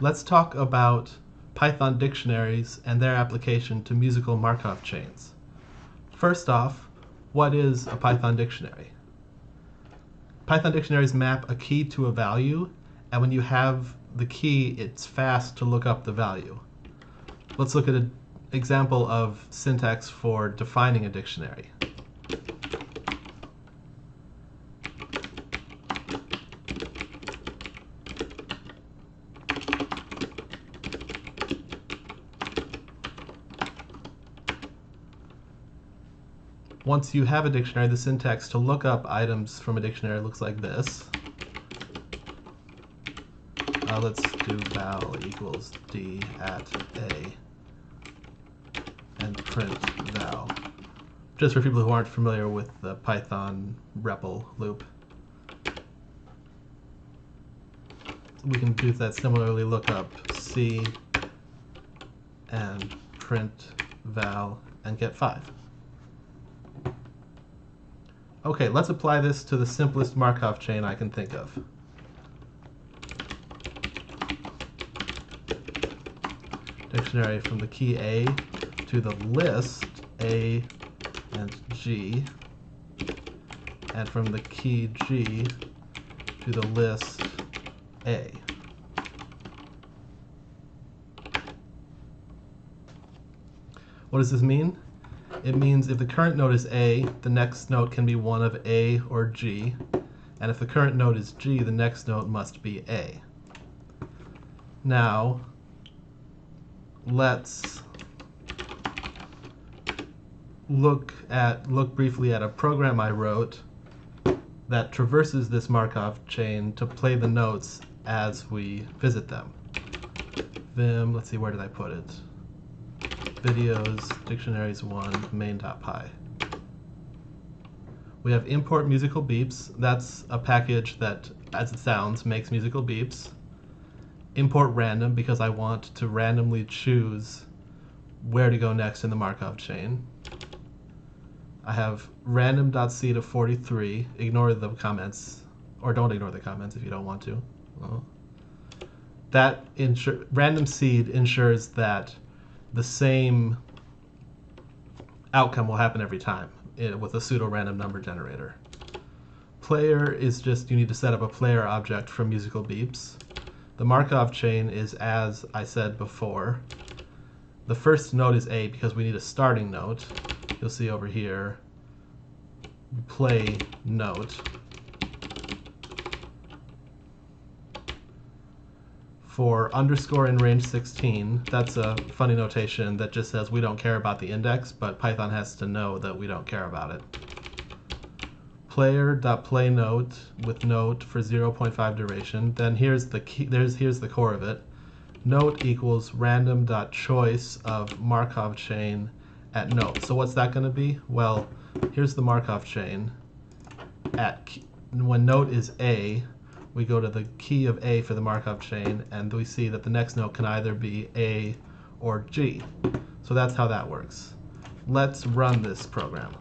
Let's talk about Python dictionaries and their application to musical Markov chains. First off, what is a Python dictionary? Python dictionaries map a key to a value, and when you have the key, it's fast to look up the value. Let's look at an example of syntax for defining a dictionary. Once you have a dictionary, the syntax to look up items from a dictionary looks like this. Let's do val equals d at a and print val. Just for people who aren't familiar with the Python REPL loop. We can do that similarly, look up c and print val and get 5. Okay, let's apply this to the simplest Markov chain I can think of. Dictionary from the key A to the list A and G, and from the key G to the list A. What does this mean? It means if the current node is A, the next node can be one of A or G, and if the current node is G, the next node must be A. Now, let's look briefly at a program I wrote that traverses this Markov chain to play the notes as we visit them. Vim, let's see, where did I put it? Videos, dictionaries1, main.py. We have import musical beeps. That's a package that, as it sounds, makes musical beeps. Import random, because I want to randomly choose where to go next in the Markov chain. I have random.c to 43. Ignore the comments, or don't ignore the comments if you don't want to. That random seed ensures that the same outcome will happen every time with a pseudo-random number generator. Player is just, you need to set up a player object from musical beeps. The Markov chain is, as I said before, the first node is A because we need a starting note. You'll see over here, play note. For underscore in range 16, that's a funny notation that just says we don't care about the index, but Python has to know that we don't care about it. Player.playNote with note for 0.5 duration. Then here's the key, here's the core of it. Note equals random.choice of Markov chain at note. So what's that going to be? Well, here's the Markov chain. When note is A, we go to the key of A for the Markov chain, and we see that the next node can either be A or G. So that's how that works. Let's run this program.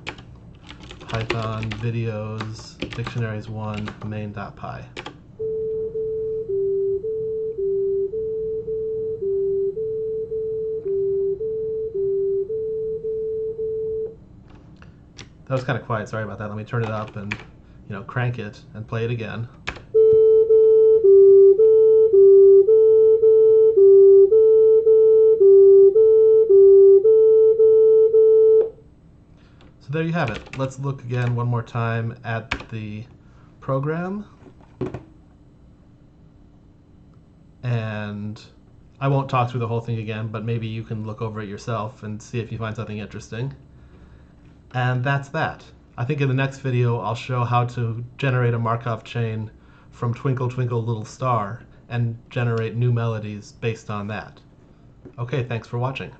Python videos dictionaries1 main.py. That was kind of quiet, sorry about that. Let me turn it up and crank it and play it again. So there you have it. Let's look again one more time at the program. And I won't talk through the whole thing again, but maybe you can look over it yourself and see if you find something interesting. And that's that. I think in the next video I'll show how to generate a Markov chain from Twinkle Twinkle Little Star and generate new melodies based on that. Okay, thanks for watching.